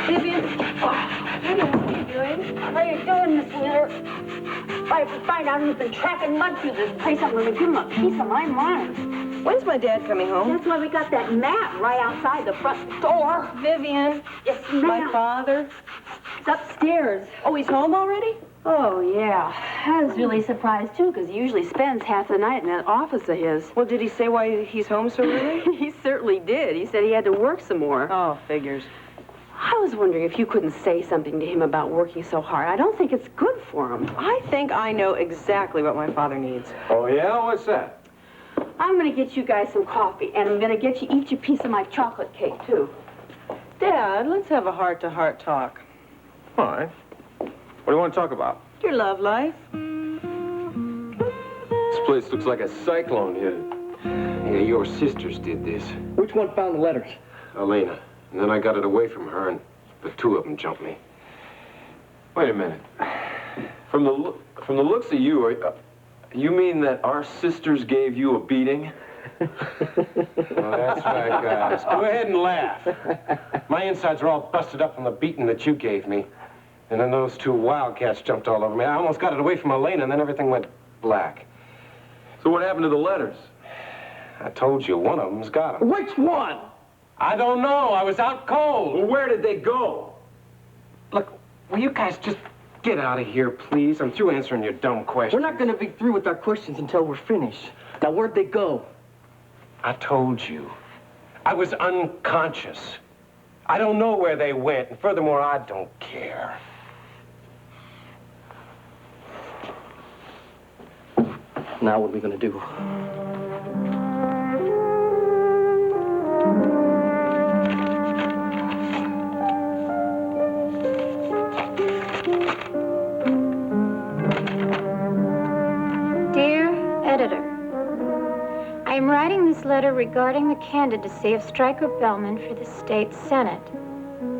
Vivian, what are you doing? How are you doing, Miss Wheeler? If I find out who's been tracking mud through this place, I'm going to give him a piece of my mind. When's my dad coming home? That's why we got that map right outside the front door. Vivian. Yes, ma'am. My father? He's upstairs. Oh, he's home already? Oh, yeah. I was really surprised, too, because he usually spends half the night in that office of his. Well, did he say why he's home so early? He certainly did. He said he had to work some more. Oh, figures. I was wondering if you couldn't say something to him about working so hard. I don't think it's good for him. I think I know exactly what my father needs. Oh, yeah? What's that? I'm going to get you guys some coffee, and I'm going to get you each a piece of my chocolate cake, too. Dad, let's have a heart-to-heart talk. All right. What do you want to talk about? Your love life. This place looks like a cyclone hit it. Yeah, your sisters did this. Which one found the letters? Elena. And then I got it away from her, but two of them jumped me. Wait a minute. From the looks of you, you mean that our sisters gave you a beating? Well, that's right, guys. Go ahead and laugh. My insides are all busted up from the beating that you gave me. And then those two wildcats jumped all over me. I almost got it away from Elena, and then everything went black. So what happened to the letters? I told you, one of them's got them. Which one? I don't know. I was out cold. Well, where did they go? Look, will you guys just get out of here, please? I'm through answering your dumb questions. We're not going to be through with our questions until we're finished. Now, where'd they go? I told you. I was unconscious. I don't know where they went, and furthermore, I don't care. Now, what are we going to do? I am writing this letter regarding the candidacy of Stryker Bellman for the state senate.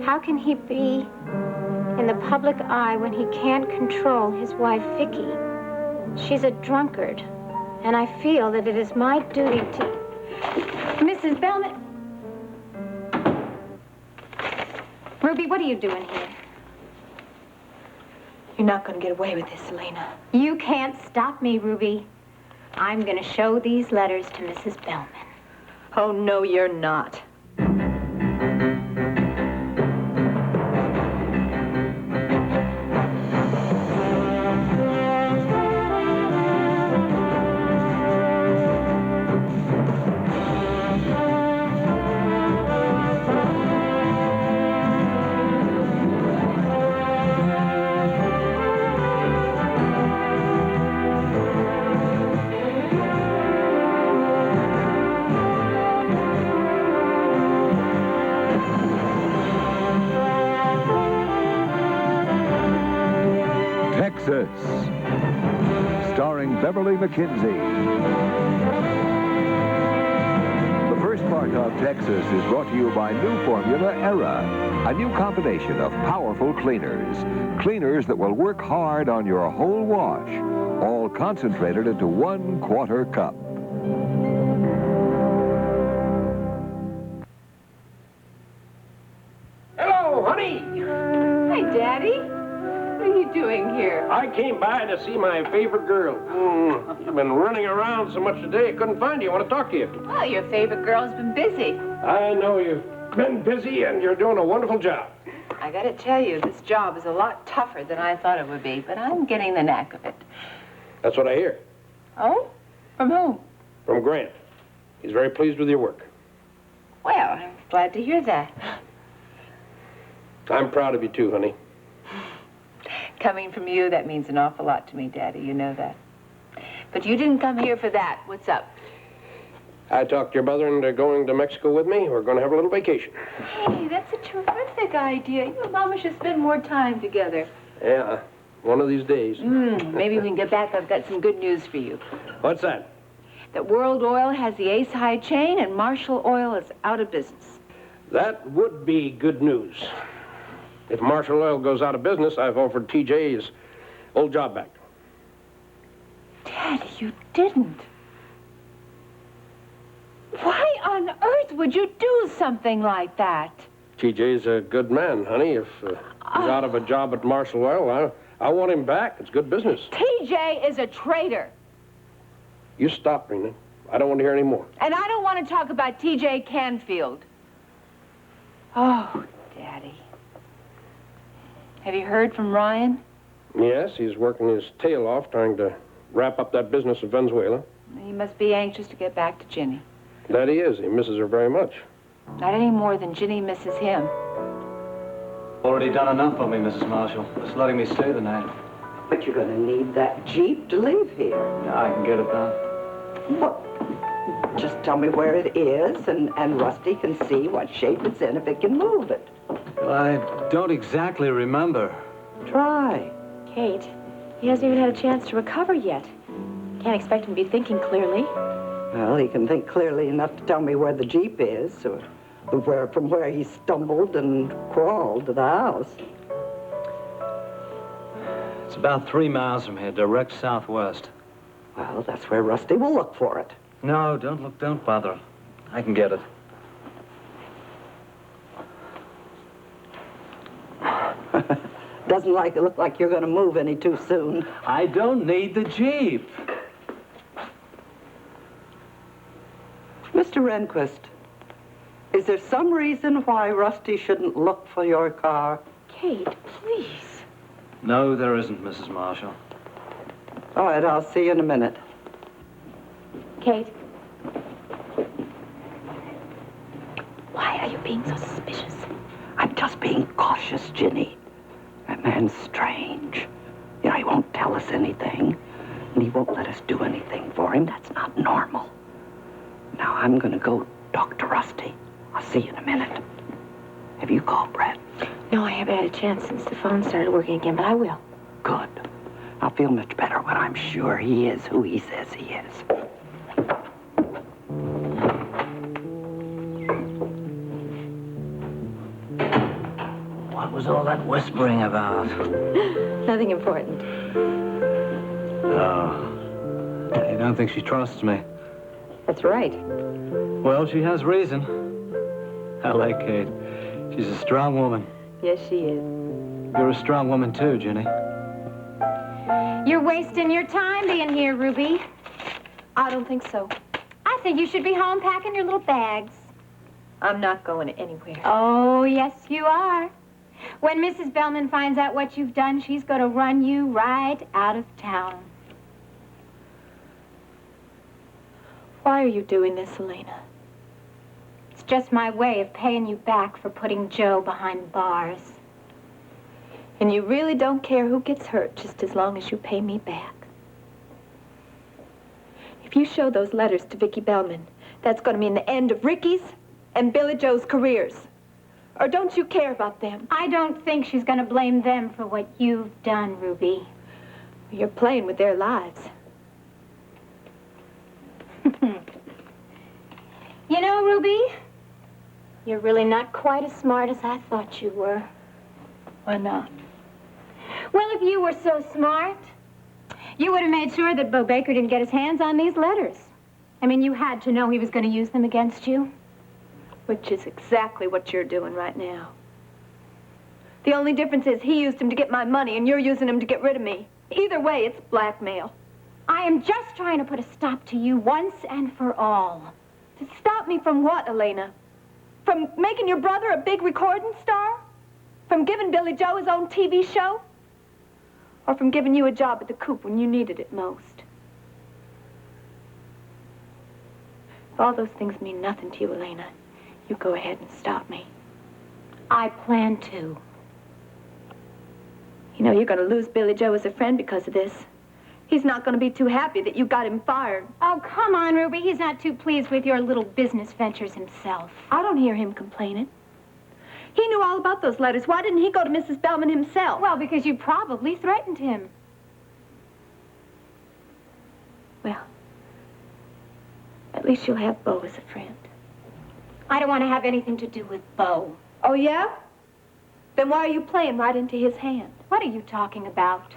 How can he be in the public eye when he can't control his wife, Vicky? She's a drunkard, and I feel that it is my duty to... Mrs. Bellman! Ruby, what are you doing here? You're not going to get away with this, Elena. You can't stop me, Ruby. I'm going to show these letters to Mrs. Bellman. Oh, no, you're not. Texas, starring Beverly McKinsey. The first part of Texas is brought to you by new formula Era, a new combination of powerful cleaners. Cleaners that will work hard on your whole wash, all concentrated into 1/4 cup. Hello, honey. Hey, Daddy. What are you doing here? I came by to see my favorite girl. You've been running around so much today, I couldn't find you. I want to talk to you. Well, your favorite girl's been busy. I know you've been busy, and you're doing a wonderful job. I gotta tell you, this job is a lot tougher than I thought it would be, but I'm getting the knack of it. That's what I hear. Oh? From whom? From Grant. He's very pleased with your work. Well, I'm glad to hear that. I'm proud of you, too, honey. Coming from you, that means an awful lot to me, Daddy. You know that. But you didn't come here for that. What's up? I talked your mother into going to Mexico with me. We're going to have a little vacation. Hey, that's a terrific idea. You and Mama should spend more time together. Yeah, one of these days. Maybe we can get back. I've got some good news for you. What's that? That World Oil has the ace high chain and Marshall Oil is out of business. That would be good news. If Marshall Oil goes out of business, I've offered TJ his old job back. Daddy, you didn't. Why on earth earth would you do something like that? TJ's a good man, honey. If he's out of a job at Marshall Oil, I want him back. It's good business. TJ is a traitor. You stop, Rena. I don't want to hear any more. And I don't want to talk about TJ Canfield. Oh, Daddy. Have you heard from Ryan? Yes, he's working his tail off trying to wrap up that business of Venezuela. He must be anxious to get back to Ginny. That he is. He misses her very much. Not any more than Ginny misses him. Already done enough for me, Mrs. Marshall. Just letting me stay the night. But you're going to need that Jeep to leave here. Yeah, I can get it done. Well, just tell me where it is, and Rusty can see what shape it's in if it can move it. Well, I don't exactly remember. Try. Kate, he hasn't even had a chance to recover yet. Can't expect him to be thinking clearly. Well, he can think clearly enough to tell me where the Jeep is, or from where he stumbled and crawled to the house. It's about 3 miles from here, direct southwest. Well, that's where Rusty will look for it. No, don't bother. I can get it. Doesn't look like you're going to move any too soon. I don't need the Jeep. Mr. Rehnquist, is there some reason why Rusty shouldn't look for your car? Kate, please. No, there isn't, Mrs. Marshall. All right, I'll see you in a minute. Kate. Why are you being so suspicious? I'm just being cautious, Ginny. That man's strange. You know, he won't tell us anything, and he won't let us do anything for him. That's not normal. Now, I'm going to go talk to Rusty. I'll see you in a minute. Have you called Brett? No, I haven't had a chance since the phone started working again, but I will. Good. I'll feel much better when I'm sure he is who he says he is. What was all that whispering about? Nothing important. Oh. You don't think she trusts me? That's right. Well, she has reason. I like Kate. She's a strong woman. Yes, she is. You're a strong woman, too, Ginny. You're wasting your time being here, Ruby. I don't think so. I think you should be home packing your little bags. I'm not going anywhere. Oh, yes, you are. When Mrs. Bellman finds out what you've done, she's going to run you right out of town. Why are you doing this, Elena? It's just my way of paying you back for putting Joe behind bars. And you really don't care who gets hurt just as long as you pay me back. If you show those letters to Vicki Bellman, that's going to mean the end of Ricky's and Billy Joe's careers. Or don't you care about them? I don't think she's going to blame them for what you've done, Ruby. You're playing with their lives. You know, Ruby, you're really not quite as smart as I thought you were. Why not? Well, if you were so smart, you would have made sure that Bo Baker didn't get his hands on these letters. I mean, you had to know he was going to use them against you. Which is exactly what you're doing right now. The only difference is he used him to get my money and you're using him to get rid of me. Either way, it's blackmail. I am just trying to put a stop to you once and for all. To stop me from what, Elena? From making your brother a big recording star? From giving Billy Joe his own TV show? Or from giving you a job at the coop when you needed it most? If all those things mean nothing to you, Elena, you go ahead and stop me. I plan to. You know, you're going to lose Billy Joe as a friend because of this. He's not going to be too happy that you got him fired. Oh, come on, Ruby. He's not too pleased with your little business ventures himself. I don't hear him complaining. He knew all about those letters. Why didn't he go to Mrs. Bellman himself? Well, because you probably threatened him. Well, at least you'll have Bo as a friend. I don't want to have anything to do with Bo. Oh, yeah? Then why are you playing right into his hand? What are you talking about?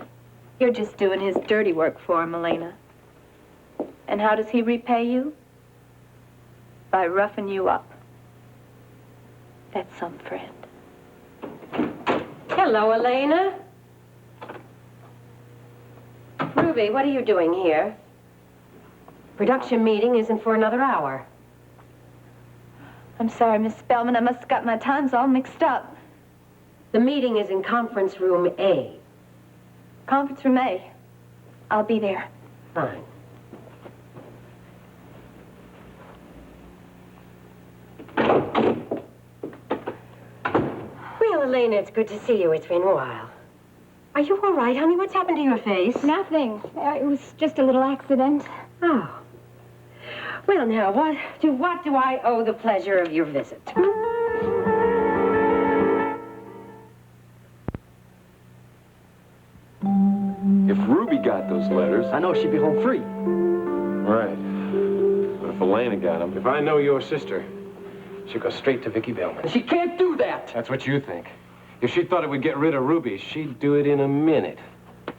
You're just doing his dirty work for him, Elena. And how does he repay you? By roughing you up. That's some friend. Hello, Elena. Ruby, what are you doing here? Production meeting isn't for another hour. I'm sorry, Miss Spellman. I must have got my times all mixed up. The meeting is in conference room A. Conference room A. I'll be there. Fine. Well, Elena, it's good to see you. It's been a while. Are you all right, honey? What's happened to your face? Nothing. It was just a little accident. Oh. Well, now, what do I owe the pleasure of your visit? If Ruby got those letters... I know she'd be home free. Right. But if Elena got them... If I know your sister, she'll go straight to Vicky Bellman. She can't do that. That's what you think. If she thought it would get rid of Ruby, she'd do it in a minute.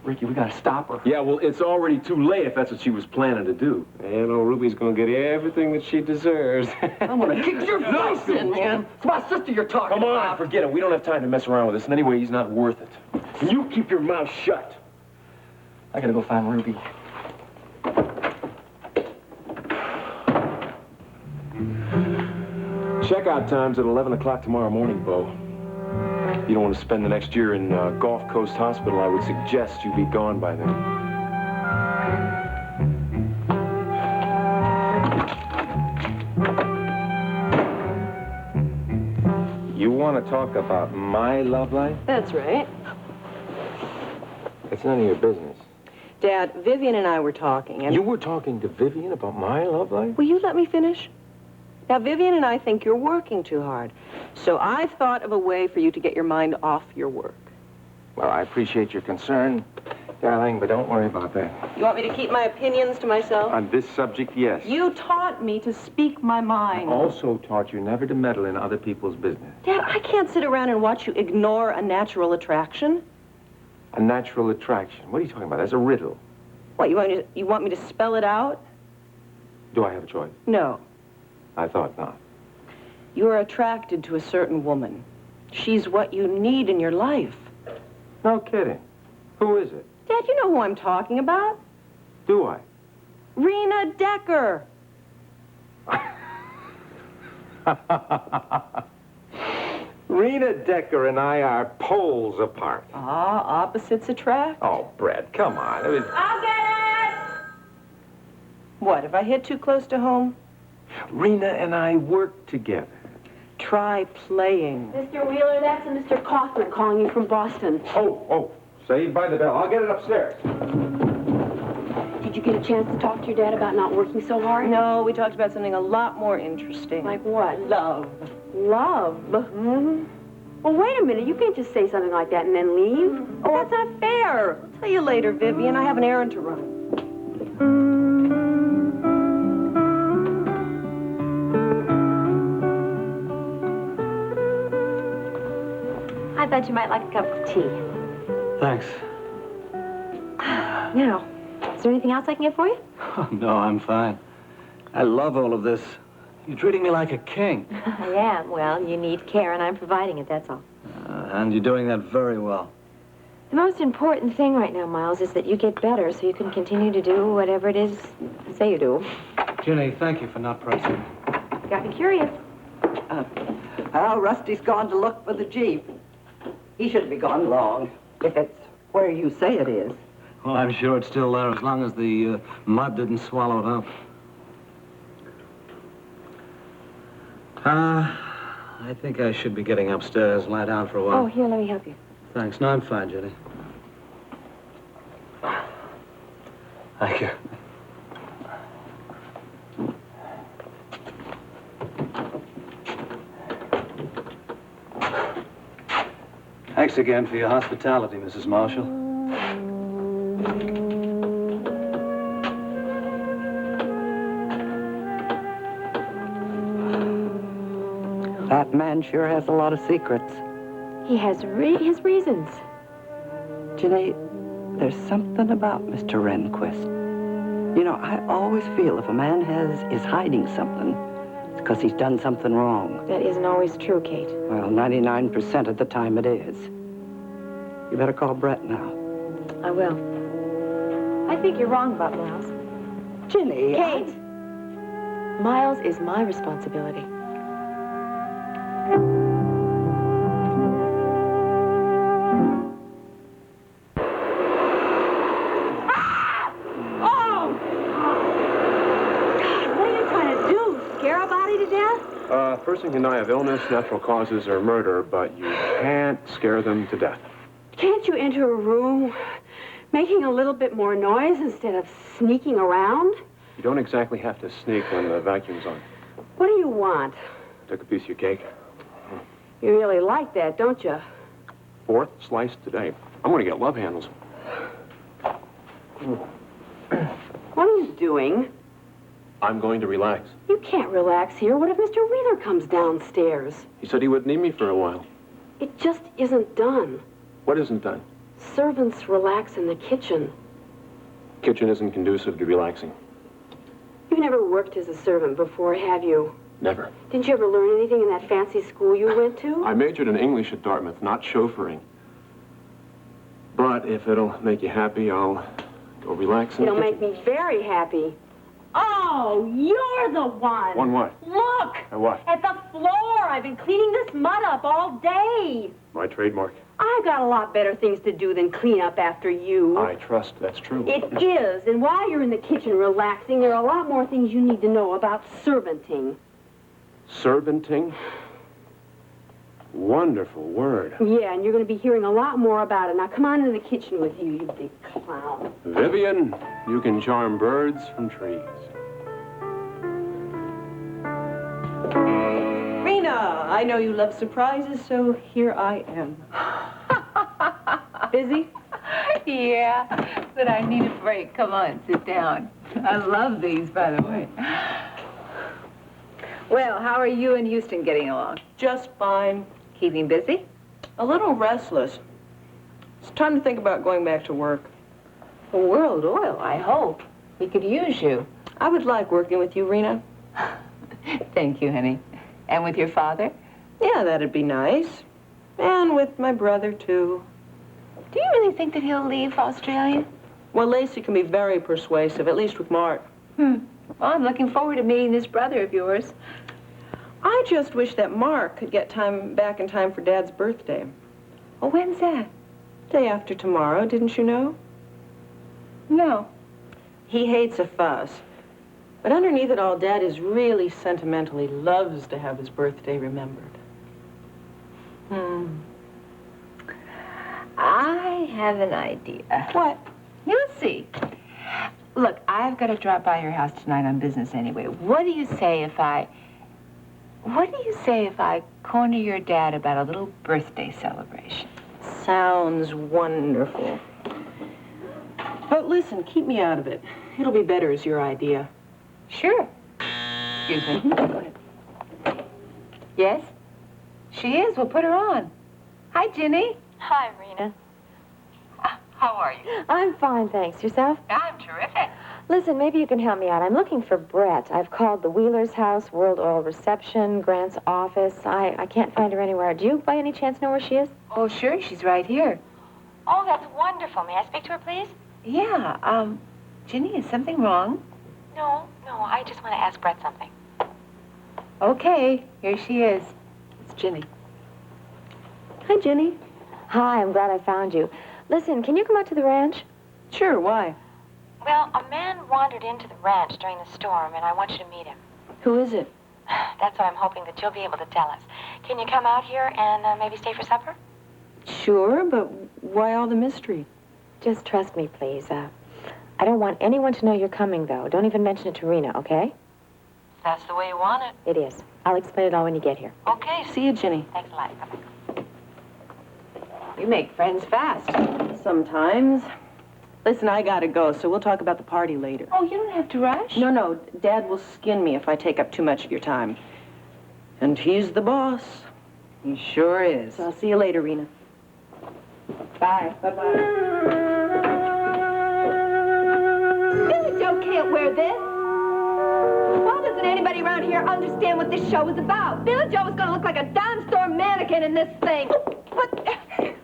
Ricky, we gotta stop her. Yeah, well, it's already too late if that's what she was planning to do. And old Ruby's gonna get everything that she deserves. I'm gonna kick your face in, man. It's my sister you're talking Come on, about. forget it. We don't have time to mess around with this. And anyway, he's not worth it. And you keep your mouth shut. I gotta go find Ruby. Checkout time's at 11 o'clock tomorrow morning, Bo. You don't want to spend the next year in Gulf Coast Hospital. I would suggest you be gone by then. You want to talk about my love life? That's right. It's none of your business. Dad, Vivian and I were talking, and... You were talking to Vivian about my love life? Will you let me finish? Now, Vivian and I think you're working too hard. So I thought of a way for you to get your mind off your work. Well, I appreciate your concern, darling, but don't worry about that. You want me to keep my opinions to myself? On this subject, yes. You taught me to speak my mind. I also taught you never to meddle in other people's business. Dad, I can't sit around and watch you ignore a natural attraction. A natural attraction. What are you talking about? That's a riddle. What, you want me to spell it out? Do I have a choice? No. I thought not. You're attracted to a certain woman. She's what you need in your life. No kidding. Who is it? Dad, you know who I'm talking about. Do I? Rena Decker. Rena Decker and I are poles apart. Ah, opposites attract. Oh, Brett, come on. I'll get it! What, if I hit too close to home? Rena and I work together. Try playing. Mr. Wheeler, that's a Mr. Kaufman calling you from Boston. Oh, saved by the bell. I'll get it upstairs. Did you get a chance to talk to your dad about not working so hard? No, we talked about something a lot more interesting. Like what? Love. Love? Mm-hmm. Well, wait a minute. You can't just say something like that and then leave. Oh, that's not fair. I'll tell you later, Vivian. I have an errand to run. I thought you might like a cup of tea. Thanks. Now, is there anything else I can get for you? Oh, no, I'm fine. I love all of this. You're treating me like a king. I am. Well, you need care, and I'm providing it, that's all. And you're doing that very well. The most important thing right now, Miles, is that you get better so you can continue to do whatever it is I say you do. Ginny, thank you for not pressing. Got me curious. Well, Rusty's gone to look for the Jeep. He shouldn't be gone long, if it's where you say it is. Well, I'm sure it's still there as long as the mud didn't swallow it up. I think I should be getting upstairs and lie down for a while. Oh, here, let me help you. Thanks. No, I'm fine, Jenny. Thank you. Thanks again for your hospitality, Mrs. Marshall. That man sure has a lot of secrets. He has his reasons. Ginny, there's something about Mr. Rehnquist. You know, I always feel if a man is hiding something, It's because he's done something wrong. That isn't always true, Kate. Well, 99% of the time it is. You better call Brett now. I will. I think you're wrong about Miles. Ginny. Kate! Miles is my responsibility. Person can die of illness, natural causes, or murder, but you can't scare them to death. Can't you enter a room making a little bit more noise instead of sneaking around? You don't exactly have to sneak when the vacuum's on. What do you want? Took a piece of your cake. You really like that, don't you? 4th slice today. I'm going to get love handles. What are you doing? I'm going to relax. You can't relax here. What if Mr. Wheeler comes downstairs? He said he wouldn't need me for a while. It just isn't done. What isn't done? Servants relax in the kitchen. Kitchen isn't conducive to relaxing. You've never worked as a servant before, have you? Never. Didn't you ever learn anything in that fancy school you went to? I majored in English at Dartmouth, not chauffeuring. But if it'll make you happy, I'll go relax in the It'll kitchen. make me very happy. Oh, you're the one. One what? Look! At what? At the floor. I've been cleaning this mud up all day. My trademark. I've got a lot better things to do than clean up after you. I trust that's true. It is. And while you're in the kitchen relaxing, there are a lot more things you need to know about servanting. Servanting? Wonderful word. Yeah, and you're going to be hearing a lot more about it. Now, come on in the kitchen with you, you big clown. Vivian, you can charm birds from trees. Rena, I know you love surprises, so here I am. Busy? Yeah, but I need a break. Come on, sit down. I love these, by the way. Well, how are you and Houston getting along? Just fine. Keeping busy? A little restless. It's time to think about going back to work. For World Oil, I hope. We could use you. I would like working with you, Rena. Thank you, honey. And with your father? Yeah, that'd be nice. And with my brother, too. Do you really think that he'll leave Australia? Well, Lacey can be very persuasive, at least with Mark. Well, I'm looking forward to meeting this brother of yours. I just wish that Mark could get back in time for Dad's birthday. Oh, when's that? Day after tomorrow, didn't you know? No. He hates a fuss. But underneath it all, Dad is really sentimental. He loves to have his birthday remembered. I have an idea. What? You'll see. Look, I've got to drop by your house tonight on business anyway. What do you say if I corner your dad about a little birthday celebration? Sounds wonderful. But listen, keep me out of it. It'll be better as your idea. Sure. Excuse me. Go ahead. Yes? She is. We'll put her on. Hi, Ginny. Hi, Rena. How are you? I'm fine, thanks. Yourself? I'm terrific. Listen, maybe you can help me out. I'm looking for Brett. I've called the Wheeler's house, World Oil reception, Grant's office. I can't find her anywhere. Do you, by any chance, know where she is? Oh, sure. She's right here. Oh, that's wonderful. May I speak to her, please? Yeah, Ginny, is something wrong? No, I just want to ask Brett something. Okay, here she is. It's Ginny. Hi, Ginny. Hi, I'm glad I found you. Listen, can you come out to the ranch? Sure, why? Well, a man wandered into the ranch during the storm, and I want you to meet him. Who is it? That's why I'm hoping that you'll be able to tell us. Can you come out here and maybe stay for supper? Sure, but why all the mystery? Just trust me, please. I don't want anyone to know you're coming, though. Don't even mention it to Rena, okay? That's the way you want it. It is. I'll explain it all when you get here. Okay. See you, Ginny. Thanks a lot. Bye-bye. You make friends fast. Sometimes. Listen, I gotta go, so we'll talk about the party later. Oh, you don't have to rush. No, Dad will skin me if I take up too much of your time. And he's the boss. He sure is. So I'll see you later, Rena. Bye. Bye-bye. Billy Joe can't wear this. Why doesn't anybody anybody around here understand what this show is about. Billy Joe is going to look like a dime store mannequin in this thing. But,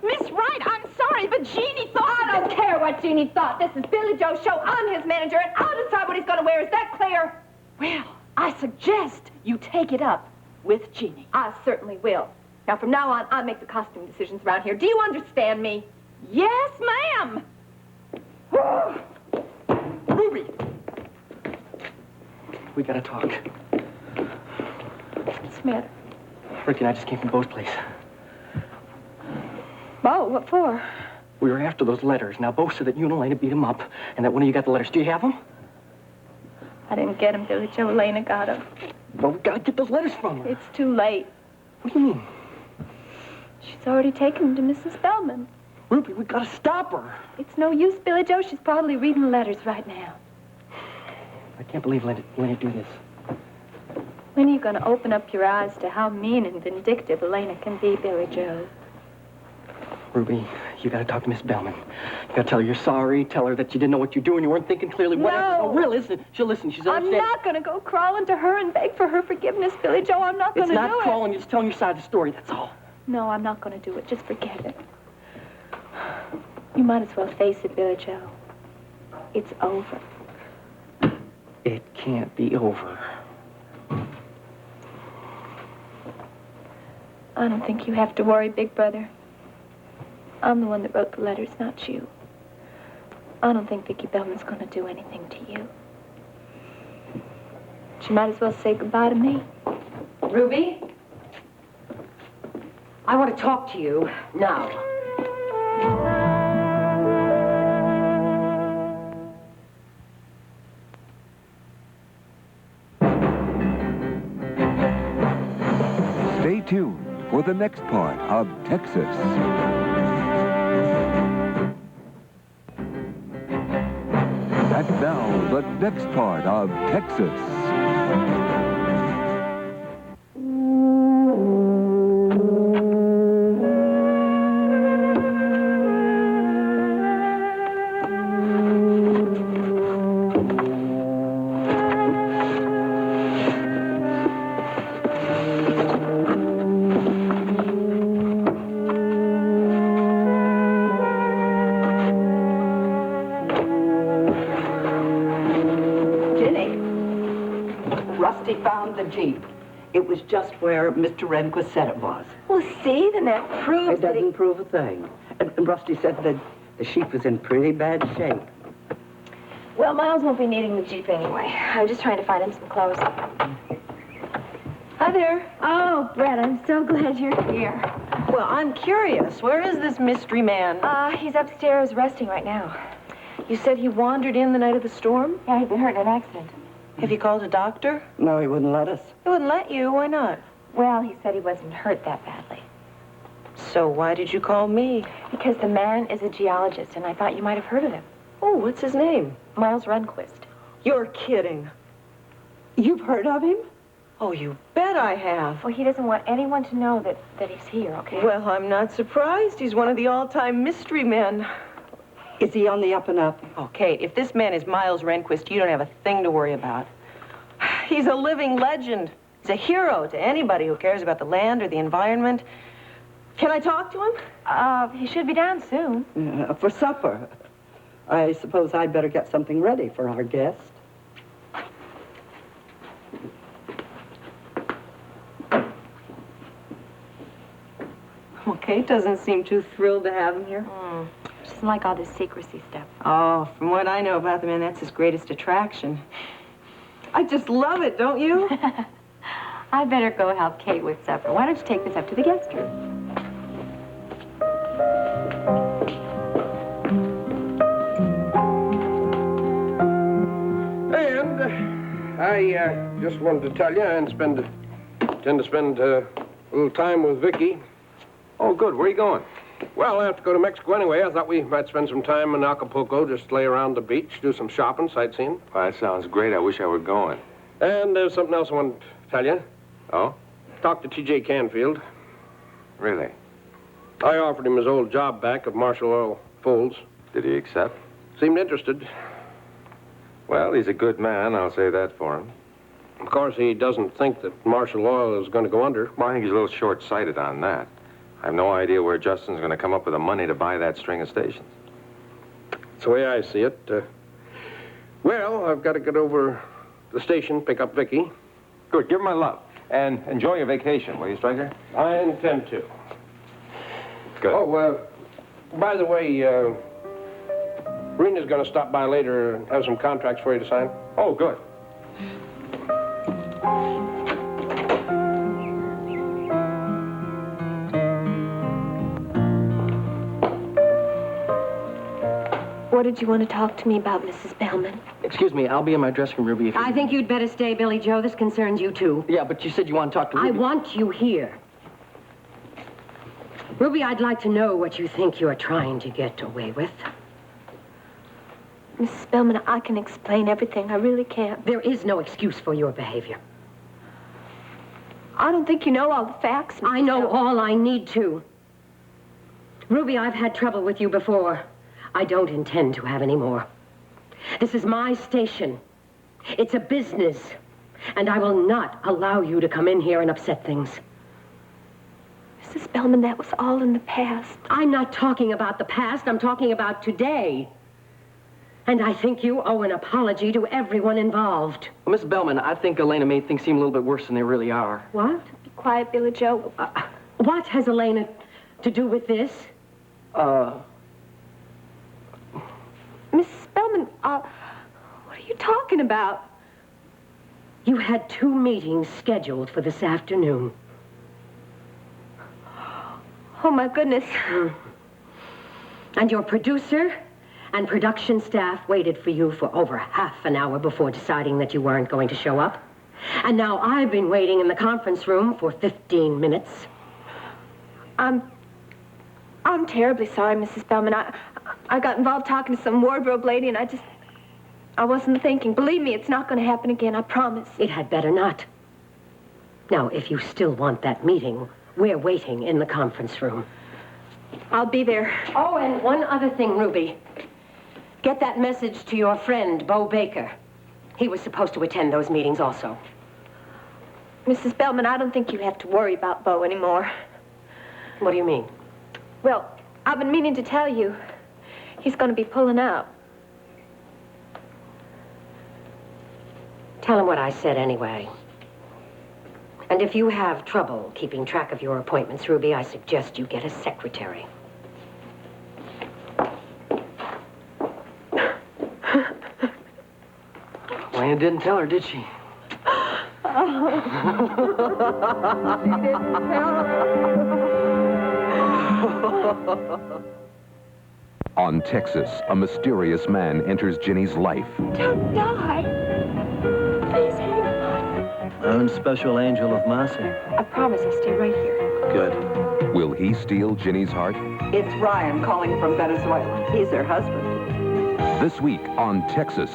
Miss Wright, I'm sorry, but Jeannie thought... I don't care what Jeannie thought. This is Billy Joe's show. I'm his manager, and I'll decide what he's going to wear. Is that clear? Well, I suggest you take it up with Jeannie. I certainly will. Now, from now on, I make the costume decisions around here. Do you understand me? Yes, ma'am. Ruby! We gotta talk. What's the matter? Ricky and I just came from Bo's place. Bo, what for? We were after those letters. Now, Bo said that you and Elena beat him up, and that one of you got the letters. Do you have them? I didn't get him, Billy Joe. Elena got him. Well, we gotta get those letters from her. It's too late. What do you mean? She's already taken them to Mrs. Bellman. Ruby, we gotta stop her. It's no use, Billy Joe. She's probably reading the letters right now. I can't believe Elena do this. When are you going to open up your eyes to how mean and vindictive Elena can be, Billy Joe? Ruby, you gotta talk to Miss Bellman. You gotta tell her you're sorry. Tell her that you didn't know what you're doing. You weren't thinking clearly. No. Whatever. Oh, really, listen. She'll listen. She's I'm not going to go crawling to her and beg for her forgiveness, Billy Joe. I'm not going to do it. It's not crawling. You're just telling your side of the story. That's all. No, I'm not going to do it. Just forget it. You might as well face it, Billy Joe. It's over. It can't be over. I don't think you have to worry, Big Brother. I'm the one that wrote the letters, not you. I don't think Vicki Bellman's going to do anything to you. She might as well say goodbye to me. Ruby? I want to talk to you now. Stay tuned for the next part of Texas. And now, the next part of Texas. Jeep. It was just where Mr. Rehnquist said it was. Well, see, then that proves It doesn't prove a thing. And Rusty said that the sheep was in pretty bad shape. Well, Miles won't be needing the Jeep anyway. I'm just trying to find him some clothes. Hi there. Oh, Brett, I'm so glad you're here. Well, I'm curious. Where is this mystery man? He's upstairs resting right now. You said he wandered in the night of the storm? Yeah, he'd been hurt in an accident. Have you called a doctor? No, he wouldn't let us. He wouldn't let you. Why not? Well, he said he wasn't hurt that badly. So why did you call me? Because the man is a geologist, and I thought you might have heard of him. Oh, what's his name? Miles Rehnquist. You're kidding. You've heard of him? Oh, you bet I have. Well, he doesn't want anyone to know that he's here, okay? Well, I'm not surprised. He's one of the all-time mystery men. Is he on the up and up? Oh, Kate, if this man is Miles Rehnquist, you don't have a thing to worry about. He's a living legend. He's a hero to anybody who cares about the land or the environment. Can I talk to him? He should be down soon. For supper. I suppose I'd better get something ready for our guest. Well, Kate doesn't seem too thrilled to have him here. She doesn't like all this secrecy stuff. Oh, from what I know about the man, that's his greatest attraction. I just love it, don't you? I better go help Kate with supper. Why don't you take this up to the guest room? And I just wanted to tell you and intend to spend a little time with Vicky. Oh, good. Where are you going? Well, I have to go to Mexico anyway. I thought we might spend some time in Acapulco, just lay around the beach, do some shopping, sightseeing. Well, that sounds great. I wish I were going. And there's something else I want to tell you. Oh? Talked to T.J. Canfield. Really? I offered him his old job back of Marshal Oil Folds. Did he accept? Seemed interested. Well, he's a good man. I'll say that for him. Of course, he doesn't think that Marshall Oil is going to go under. Well, I think he's a little short-sighted on that. I have no idea where Justin's going to come up with the money to buy that string of stations. That's the way I see it. Well, I've got to get over the station, pick up Vicky. Good. Give him my love. And enjoy your vacation, will you, Striker? I intend to. Good. Oh, by the way, Rena's going to stop by later and have some contracts for you to sign. Oh, good. What did you want to talk to me about, Mrs. Bellman? Excuse me, I'll be in my dressing room, Ruby. If you... I think you'd better stay, Billy Joe. This concerns you, too. Yeah, but you said you want to talk to Ruby. I want you here. Ruby, I'd like to know what you think you're trying to get away with. Mrs. Bellman, I can explain everything. I really can't. There is no excuse for your behavior. I don't think you know all the facts, Mrs. I know Bellman. all I need to. Ruby, I've had trouble with you before. I don't intend to have any more. This is my station. It's a business. And I will not allow you to come in here and upset things. Mrs. Bellman, that was all in the past. I'm not talking about the past. I'm talking about today. And I think you owe an apology to everyone involved. Well, Miss Bellman, I think Elena made things seem a little bit worse than they really are. What? Be quiet, Billy Joe. What has Elena to do with this? Mrs. Bellman, what are you talking about? You had 2 meetings scheduled for this afternoon. Oh, my goodness. And your producer and production staff waited for you for over half an hour before deciding that you weren't going to show up. And now I've been waiting in the conference room for 15 minutes. I'm terribly sorry, Mrs. Bellman. I got involved talking to some wardrobe lady, and I wasn't thinking. Believe me, it's not going to happen again, I promise. It had better not. Now, if you still want that meeting, we're waiting in the conference room. I'll be there. Oh, and one other thing, Ruby. Get that message to your friend, Bo Baker. He was supposed to attend those meetings also. Mrs. Bellman, I don't think you have to worry about Bo anymore. What do you mean? Well, I've been meaning to tell you. He's going to be pulling out. Tell him what I said anyway. And if you have trouble keeping track of your appointments, Ruby, I suggest you get a secretary. Elena didn't tell her, did she? She didn't tell her. On Texas, a mysterious man enters Ginny's life. Don't die. Please hang on. I'm Special Angel of Mercy. I promise I'll stay right here. Good. Will he steal Ginny's heart? It's Ryan calling from Venezuela. He's her husband. This week on Texas.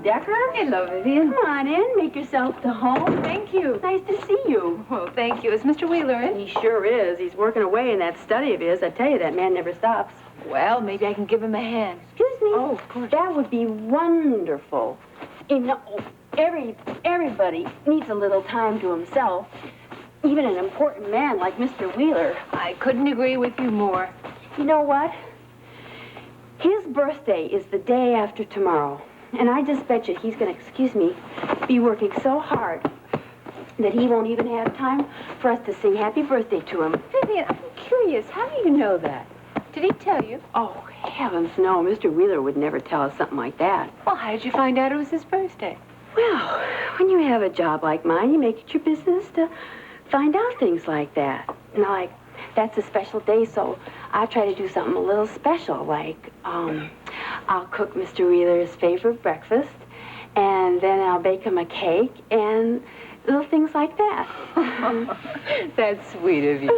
Decker? Hello, Vivian. Come on in. Make yourself to home. Thank you. Nice to see you. Well, thank you. Is Mr. Wheeler in? He sure is. He's working away in that study of his. I tell you, that man never stops. Well, maybe I can give him a hand. Excuse me? Oh, of course. That would be wonderful. You know, everybody needs a little time to himself. Even an important man like Mr. Wheeler. I couldn't agree with you more. You know what? His birthday is the day after tomorrow. And I just bet you he's going to, excuse me, be working so hard that he won't even have time for us to sing happy birthday to him. Vivian, I'm curious. How do you know that? Did he tell you? Oh, heavens, no. Mr. Wheeler would never tell us something like that. Well, how did you find out it was his birthday? Well, when you have a job like mine, you make it your business to find out things like that. And like, that's a special day, so I try to do something a little special, like, I'll cook Mr. Wheeler's favorite breakfast, and then I'll bake him a cake, and little things like that. That's sweet of you.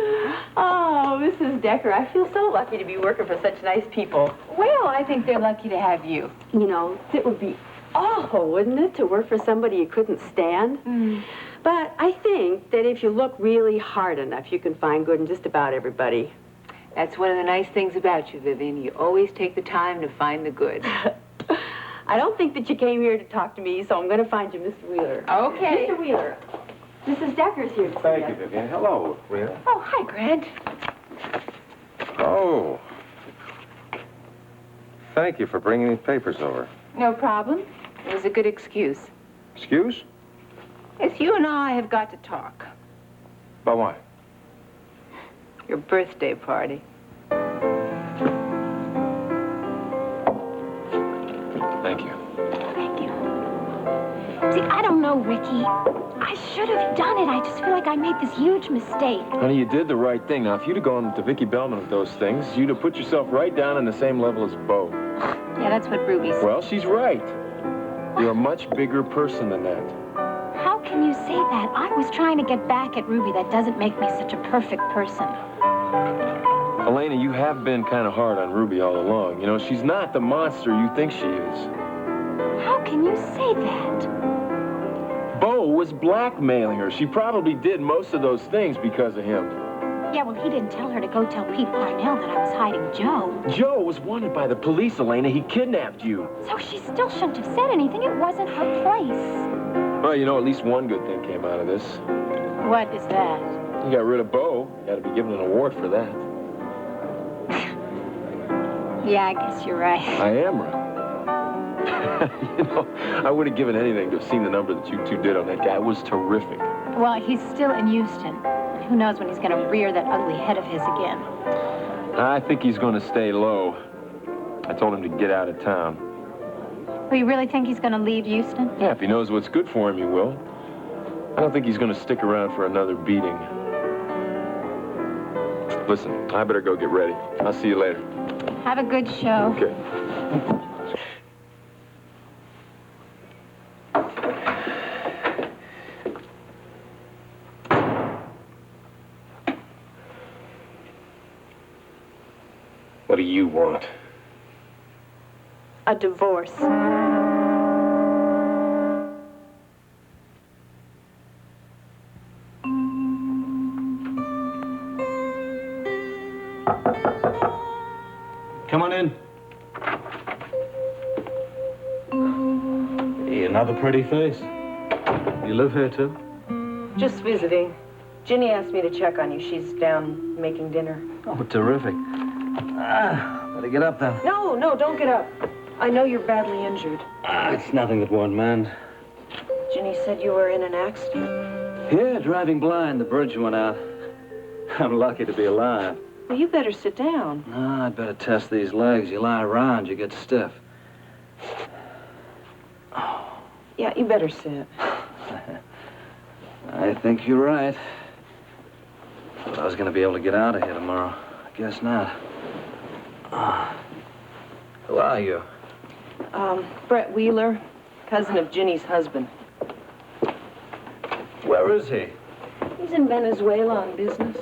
Oh, Mrs. Decker, I feel so lucky to be working for such nice people. Well, I think they're lucky to have you. You know, it would be awful, wouldn't it, to work for somebody you couldn't stand? But I think that if you look really hard enough, you can find good in just about everybody. That's one of the nice things about you, Vivian. You always take the time to find the good. I don't think that you came here to talk to me, so I'm going to find you Mr. Wheeler. Okay. Mr. Wheeler, Mrs. Decker's here to see Thank you, Vivian. Hello, Rita. Oh, hi, Grant. Oh. Thank you for bringing these papers over. No problem. It was a good excuse. Excuse? Yes, you and I have got to talk. About what? Your birthday party. Thank you. Thank you. See, I don't know, Ricky. I should have done it. I just feel like I made this huge mistake. Honey, you did the right thing. Now, if you'd have gone to Vicki Bellman with those things, you'd have put yourself right down on the same level as Bo. Yeah, that's what Ruby said. Well, she's right. You're a much bigger person than that. How can you say that? I was trying to get back at Ruby. That doesn't make me such a perfect person. Elena, you have been kind of hard on Ruby all along. You know, she's not the monster you think she is. How can you say that? Bo was blackmailing her. She probably did most of those things because of him. Yeah, well, he didn't tell her to go tell Pete Parnell that I was hiding Joe. Joe was wanted by the police, Elena. He kidnapped you. So she still shouldn't have said anything. It wasn't her place. Well, you know, at least one good thing came out of this. What is that? You got rid of Bo. You got to be given an award for that. Yeah, I guess you're right. I am right. You know, I would have given anything to have seen the number that you two did on that guy. It was terrific. Well, he's still in Houston. Who knows when he's going to rear that ugly head of his again. I think he's going to stay low. I told him to get out of town. Well, you really think he's going to leave Houston? Yeah, if he knows what's good for him, he will. I don't think he's going to stick around for another beating. Listen, I better go get ready. I'll see you later. Have a good show. Okay. What do you want? A divorce. Come on in. Hey, another pretty face. You live here, too? Just visiting. Ginny asked me to check on you. She's down making dinner. Oh, terrific. Better get up, then. No, don't get up. I know you're badly injured. It's nothing that won't mend. Ginny said you were in an accident. Yeah, driving blind. The bridge went out. I'm lucky to be alive. Well, you better sit down. No, I'd better test these legs. You lie around, you get stiff. Yeah, you better sit. I think you're right. Thought I was going to be able to get out of here tomorrow. I guess not. Who are you? Brett Wheeler, cousin of Ginny's husband. Where is he? He's in Venezuela on business.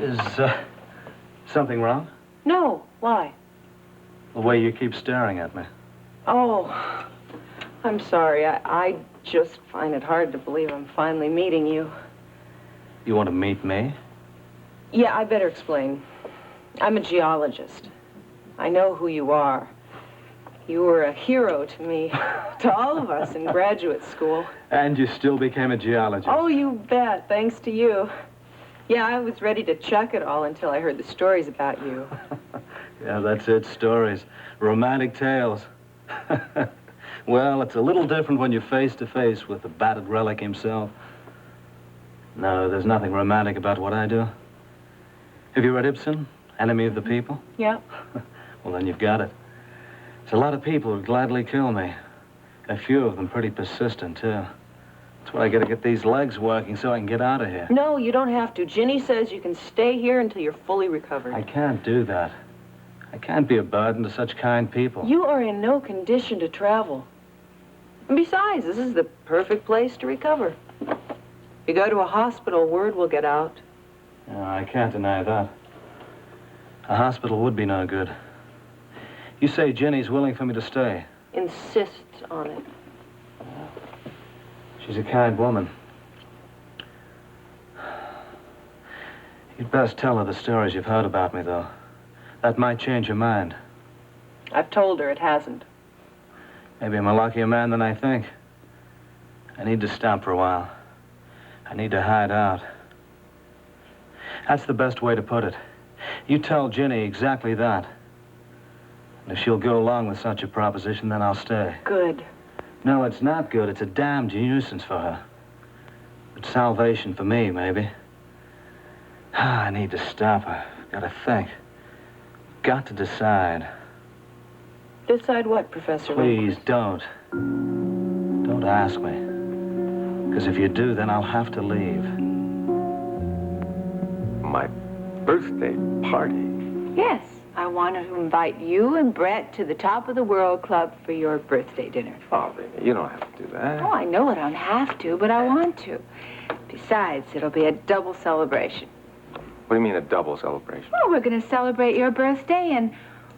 Is, something wrong? No, why? The way you keep staring at me. Oh, I'm sorry. I just find it hard to believe I'm finally meeting you. You want to meet me? Yeah, I better explain. I'm a geologist. I know who you are. You were a hero to me, to all of us in graduate school. And you still became a geologist? Oh, you bet, thanks to you. Yeah, I was ready to chuck it all until I heard the stories about you. Yeah, that's it, stories. Romantic tales. Well, it's a little different when you're face to face with the battered relic himself. No, there's nothing romantic about what I do. Have you read Ibsen, Enemy of the People? Yeah. Well, then you've got it. There's a lot of people who'd gladly kill me. A few of them pretty persistent, too. That's why I gotta get these legs working so I can get out of here. No, you don't have to. Ginny says you can stay here until you're fully recovered. I can't do that. I can't be a burden to such kind people. You are in no condition to travel. And besides, this is the perfect place to recover. If you go to a hospital, word will get out. No, I can't deny that. A hospital would be no good. You say Ginny's willing for me to stay? insists on it. She's a kind woman. You'd best tell her the stories you've heard about me, though. That might change her mind. I've told her it hasn't. Maybe I'm a luckier man than I think. I need to stop for a while. I need to hide out. That's the best way to put it. You tell Ginny exactly that. And if she'll go along with such a proposition, then I'll stay. Good. No, it's not good. It's a damned nuisance for her. It's salvation for me, maybe. I need to stop her. Gotta think. Got to decide. Decide what, Professor? Please, don't. Don't ask me. Because if you do, then I'll have to leave. My birthday party? Yes, I want to invite you and Brett to the Top of the World Club for your birthday dinner. Oh, Rena, you don't have to do that. Oh, I know I don't have to, but I want to. Besides, it'll be a double celebration. What do you mean a double celebration? Well, we're going to celebrate your birthday and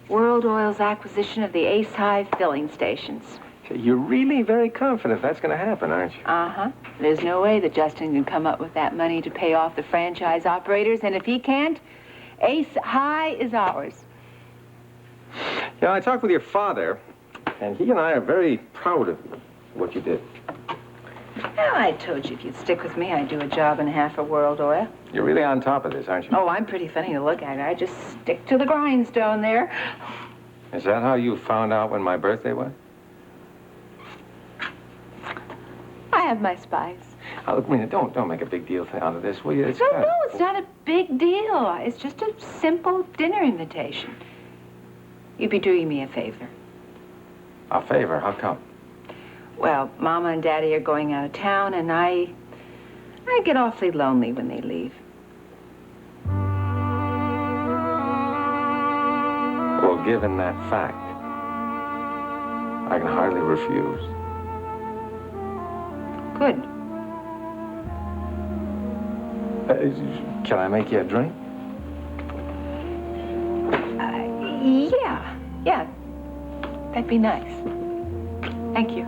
World Oil's acquisition of the Ace High filling stations. You're really very confident that's going to happen, aren't you? Uh-huh. There's no way that Justin can come up with that money to pay off the franchise operators, and if he can't, Ace High is ours. Yeah, I talked with your father, and he and I are very proud of what you did. Well, I told you if you'd stick with me, I'd do a job and a half for World Oil. You're really on top of this, aren't you? Oh, I'm pretty funny to look at. I just stick to the grindstone there. Is that how you found out when my birthday was? I have my spies. Oh, look, Rena, don't make a big deal out of this, will you? No, it's not a big deal. It's just a simple dinner invitation. You'd be doing me a favor. A favor? How come? Well, Mama and Daddy are going out of town, and I get awfully lonely when they leave. Well, given that fact, I can hardly refuse. Good. Can I make you a drink? Yeah. That'd be nice. Thank you.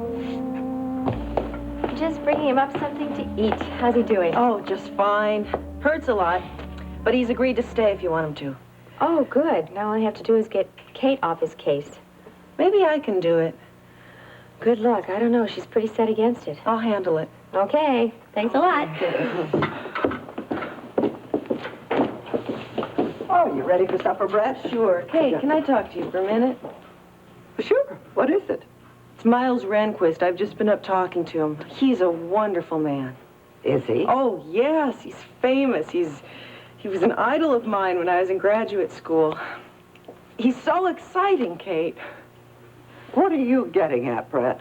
Just bringing him up something to eat. How's he doing? Oh, just fine. Hurts a lot, but he's agreed to stay if you want him to. Oh, good. Now all I have to do is get Kate off his case. Maybe I can do it. Good luck. I don't know. She's pretty set against it. I'll handle it. Okay. Thanks a lot. Oh, you ready for supper, Brett? Sure. Kate, can I talk to you for a minute? Sure. What is it? It's Miles Rehnquist. I've just been up talking to him. He's a wonderful man. Is he? Oh, yes. He's famous. He was an idol of mine when I was in graduate school. He's so exciting, Kate. What are you getting at, Brett?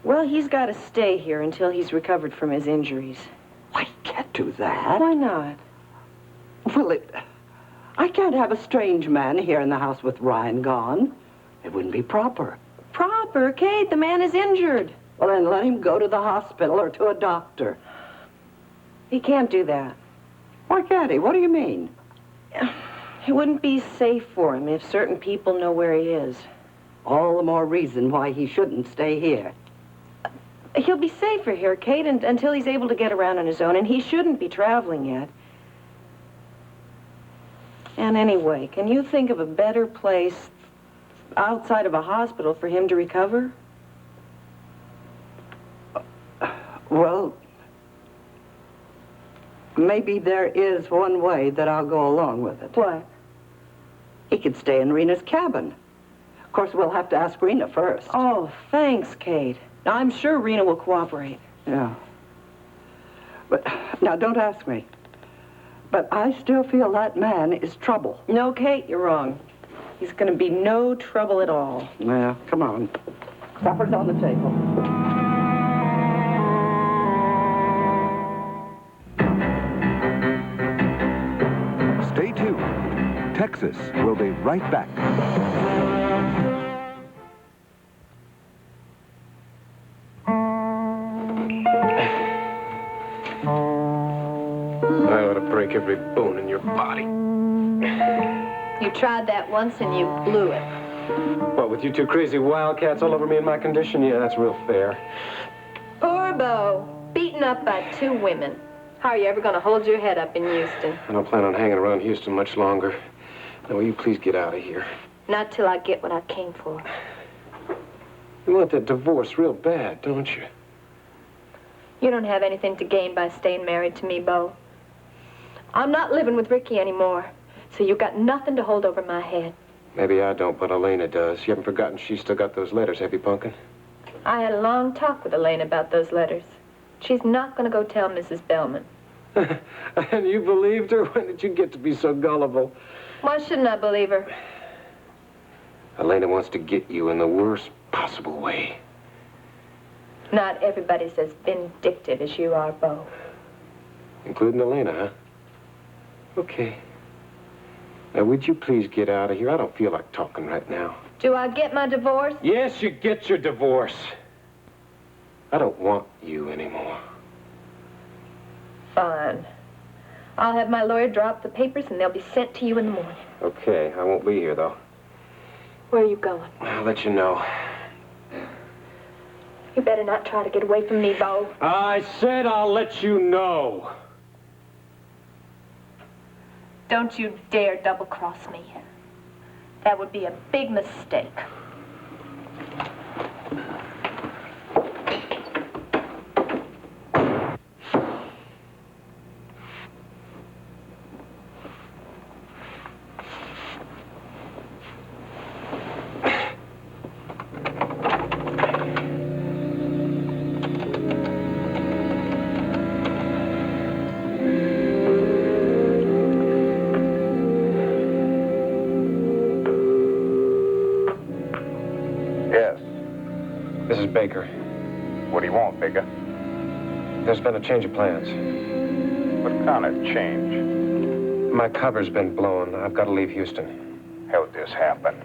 Well, he's got to stay here until he's recovered from his injuries. I can't do that. Why not? Well, I can't have a strange man here in the house with Ryan gone. It wouldn't be proper. Proper? Kate, the man is injured. Well, then let him go to the hospital or to a doctor. He can't do that. Why can't he? What do you mean? It wouldn't be safe for him if certain people know where he is. All the more reason why he shouldn't stay here. He'll be safer here, Kate, until he's able to get around on his own, and he shouldn't be traveling yet. And anyway, can you think of a better place outside of a hospital for him to recover? Well, maybe there is one way that I'll go along with it. What? He could stay in Rena's cabin. Of course, we'll have to ask Rena first. Oh, thanks, Kate. Now, I'm sure Rena will cooperate. Yeah. But now, don't ask me. But I still feel that man is trouble. No, Kate, you're wrong. He's going to be no trouble at all. Well, come on. Supper's on the table. Stay tuned. Texas will be right back. I ought to break every bone in your body. You tried that once and you blew it. What, with you two crazy wildcats all over me in my condition? Yeah, that's real fair. Poor Bo, beaten up by 2 women. How are you ever going to hold your head up in Houston? I don't plan on hanging around Houston much longer. Now, will you please get out of here? Not till I get what I came for. You want that divorce real bad, don't you? You don't have anything to gain by staying married to me, Bo. I'm not living with Ricky anymore, so you got nothing to hold over my head. Maybe I don't, but Elena does. You haven't forgotten she's still got those letters, have you, Punkin? I had a long talk with Elaine about those letters. She's not going to go tell Mrs. Bellman. And you believed her? When did you get to be so gullible? Why shouldn't I believe her? Elena wants to get you in the worst possible way. Not everybody's as vindictive as you are, Bo. Including Elena, huh? Okay. Now, would you please get out of here? I don't feel like talking right now. Do I get my divorce? Yes, you get your divorce. I don't want you anymore. Fine. I'll have my lawyer draw up the papers and they'll be sent to you in the morning. Okay, I won't be here, though. Where are you going? I'll let you know. You better not try to get away from me, Bo. I said I'll let you know. Don't you dare double-cross me. That would be a big mistake. This is Baker. What do you want, Baker? There's been a change of plans. What kind of change? My cover's been blown. I've got to leave Houston. How'd this happen?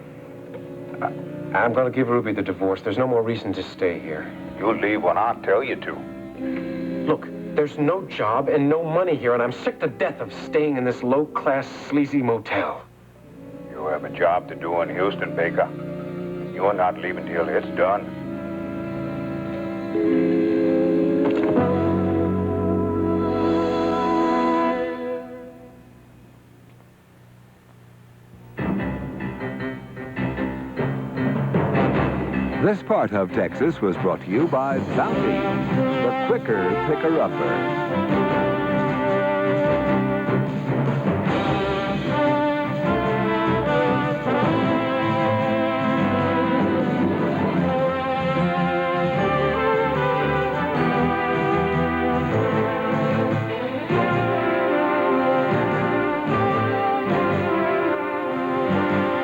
I'm going to give Ruby the divorce. There's no more reason to stay here. You'll leave when I tell you to. Look, there's no job and no money here, and I'm sick to death of staying in this low-class, sleazy motel. You have a job to do in Houston, Baker. You're not leaving till it's done. This part of Texas was brought to you by Bounty, the quicker picker-upper.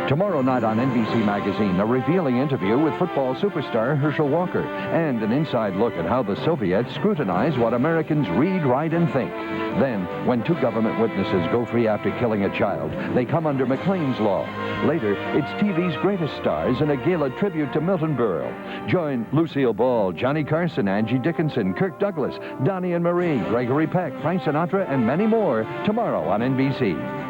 Tomorrow night on NBC Magazine, a revealing interview with football superstar Herschel Walker and an inside look at how the Soviets scrutinize what Americans read, write, and think. Then, when 2 government witnesses go free after killing a child, they come under McLean's law. Later, it's TV's greatest stars in a gala tribute to Milton Berle. Join Lucille Ball, Johnny Carson, Angie Dickinson, Kirk Douglas, Donnie and Marie, Gregory Peck, Frank Sinatra, and many more tomorrow on NBC.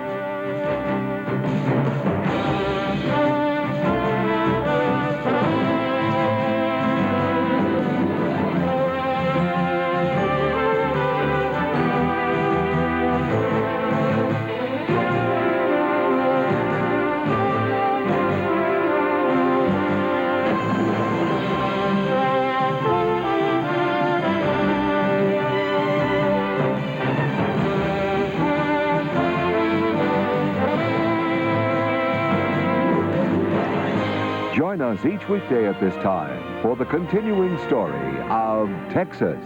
Join us each weekday at this time for the continuing story of Texas.